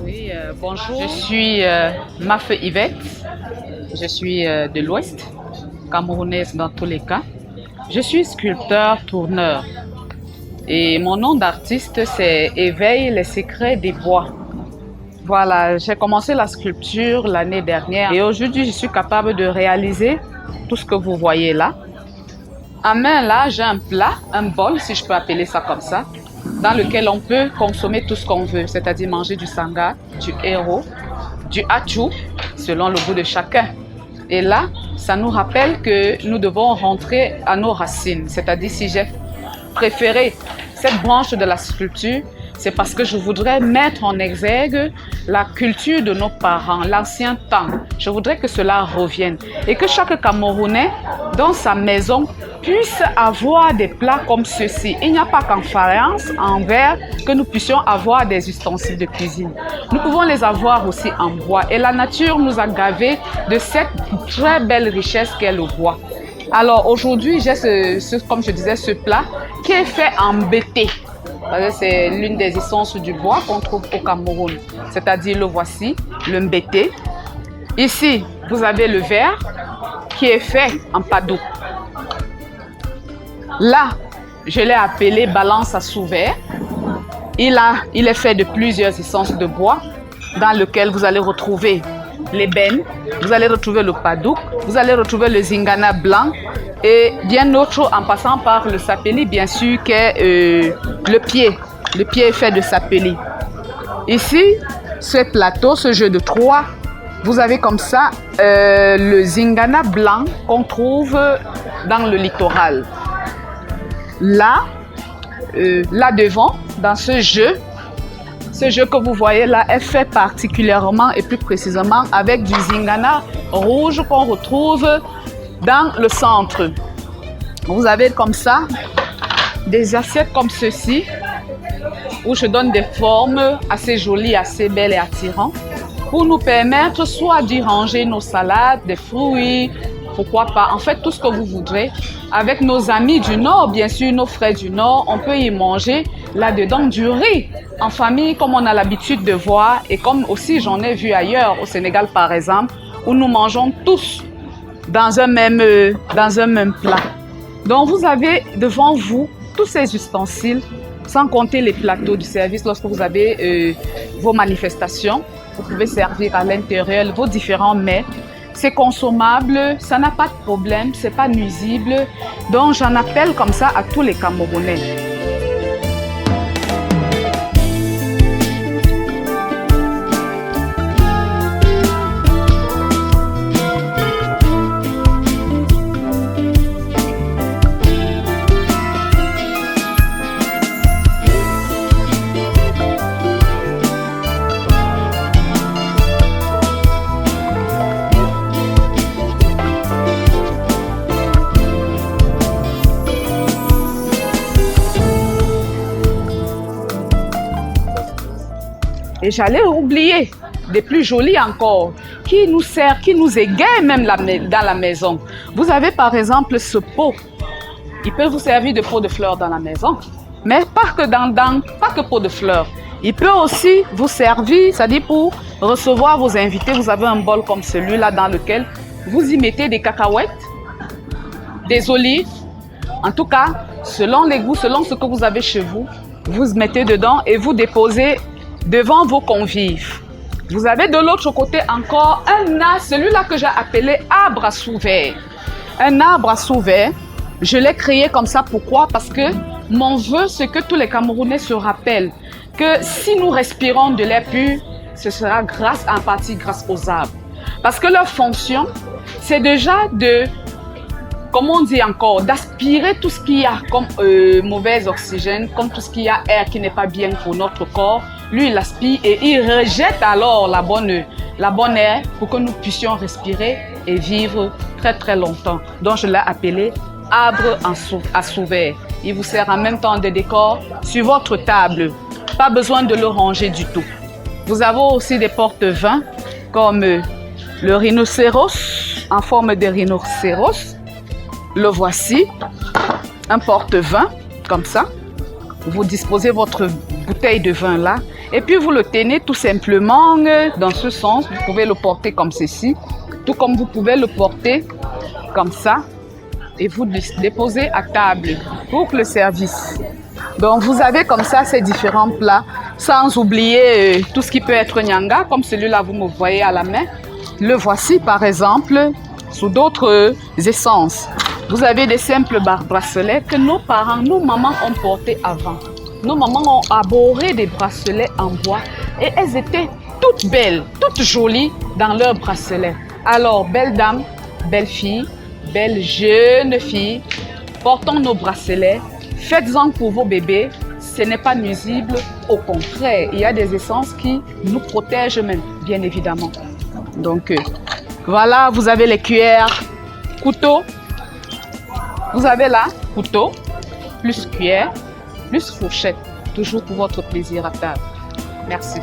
Oui, bonjour. Je suis Maf Yvette. Je suis de l'Ouest, camerounaise dans tous les cas. Je suis sculpteur-tourneur. Et mon nom d'artiste, c'est Éveille les secrets des bois. Voilà, j'ai commencé la sculpture l'année dernière et aujourd'hui, je suis capable de réaliser tout ce que vous voyez là. En main, là, j'ai un plat, un bol, si je peux appeler ça comme ça, dans lequel on peut consommer tout ce qu'on veut, c'est-à-dire manger du sanga, du héros, du hachou, selon le goût de chacun. Et là, ça nous rappelle que nous devons rentrer à nos racines, c'est-à-dire si j'ai préféré cette branche de la sculpture, c'est parce que je voudrais mettre en exergue la culture de nos parents, l'ancien temps. Je voudrais que cela revienne et que chaque Camerounais, dans sa maison, puisse avoir des plats comme ceci. Il n'y a pas qu'en faïence, en verre, que nous puissions avoir des ustensiles de cuisine. Nous pouvons les avoir aussi en bois et la nature nous a gavés de cette très belle richesse qu'est le bois. Alors aujourd'hui, j'ai comme je disais, ce plat qui est fait en bété. C'est l'une des essences du bois qu'on trouve au Cameroun. C'est-à-dire, le voici, le mbété. Ici, vous avez le verre qui est fait en padou. Là, je l'ai appelé balance à sous-verre. Il est fait de plusieurs essences de bois dans lequel vous allez retrouver l'ébène, vous allez retrouver le padouk, vous allez retrouver le zingana blanc et bien d'autres en passant par le sapeli, bien sûr, qui est le pied. Le pied est fait de sapeli. Ici, ce plateau, ce jeu de trois, vous avez comme ça le zingana blanc qu'on trouve dans le littoral. Là, là devant, dans ce jeu que vous voyez là est fait particulièrement et plus précisément avec du zingana rouge qu'on retrouve dans le centre. Vous avez comme ça des assiettes comme ceci où je donne des formes assez jolies, assez belles et attirantes pour nous permettre soit d'y ranger nos salades, des fruits, pourquoi pas, en fait tout ce que vous voudrez. Avec nos amis du Nord, bien sûr, nos frères du Nord, on peut y manger là-dedans du riz en famille comme on a l'habitude de voir et comme aussi j'en ai vu ailleurs, au Sénégal par exemple, où nous mangeons tous dans un même plat. Donc vous avez devant vous tous ces ustensiles, sans compter les plateaux du service lorsque vous avez vos manifestations. Vous pouvez servir à l'intérieur vos différents mets. C'est consommable, ça n'a pas de problème, c'est pas nuisible. Donc j'en appelle comme ça à tous les Camerounais. Et j'allais oublier des plus jolis encore, qui nous servent, qui nous égayent même dans la maison. Vous avez par exemple ce pot. Il peut vous servir de pot de fleurs dans la maison, mais pas que pot de fleurs. Il peut aussi vous servir, c'est-à-dire pour recevoir vos invités. Vous avez un bol comme celui-là dans lequel vous y mettez des cacahuètes, des olives. En tout cas, selon les goûts, selon ce que vous avez chez vous, vous mettez dedans et vous déposez devant vos convives. Vous avez de l'autre côté encore un arbre, celui-là que j'ai appelé arbre à sous-verre. Un arbre à sous-verre, je l'ai créé comme ça. Pourquoi? Parce que mon vœu, c'est que tous les Camerounais se rappellent que si nous respirons de l'air pur, ce sera en partie grâce aux arbres. Parce que leur fonction, c'est déjà comment on dit encore, d'aspirer tout ce qu'il y a comme mauvais oxygène, comme tout ce qu'il y a air qui n'est pas bien pour notre corps. Lui, il aspire et il rejette alors la bonne air pour que nous puissions respirer et vivre très très longtemps. Donc je l'ai appelé arbre à sous-verre. Il vous sert en même temps de décor sur votre table. Pas besoin de le ranger du tout. Vous avez aussi des porte-vins comme le rhinocéros en forme de rhinocéros. Le voici, un porte-vin comme ça. Vous disposez votre bouteille de vin là et puis vous le tenez tout simplement dans ce sens. Vous pouvez le porter comme ceci, tout comme vous pouvez le porter comme ça et vous le déposez à table pour le service. Donc vous avez comme ça ces différents plats, sans oublier tout ce qui peut être nyanga, comme celui-là vous me voyez à la main. Le voici par exemple sous d'autres essences. Vous avez des simples bracelets que nos parents, nos mamans ont portés avant. Nos mamans ont arboré des bracelets en bois et elles étaient toutes belles, toutes jolies dans leurs bracelets. Alors, belles dames, belles filles, belles jeunes filles, portons nos bracelets, faites-en pour vos bébés. Ce n'est pas nuisible, au contraire, il y a des essences qui nous protègent même, bien évidemment. Donc, voilà, vous avez les cuillères, couteaux. Vous avez là, couteau, plus cuillère, plus fourchette, toujours pour votre plaisir à table. Merci.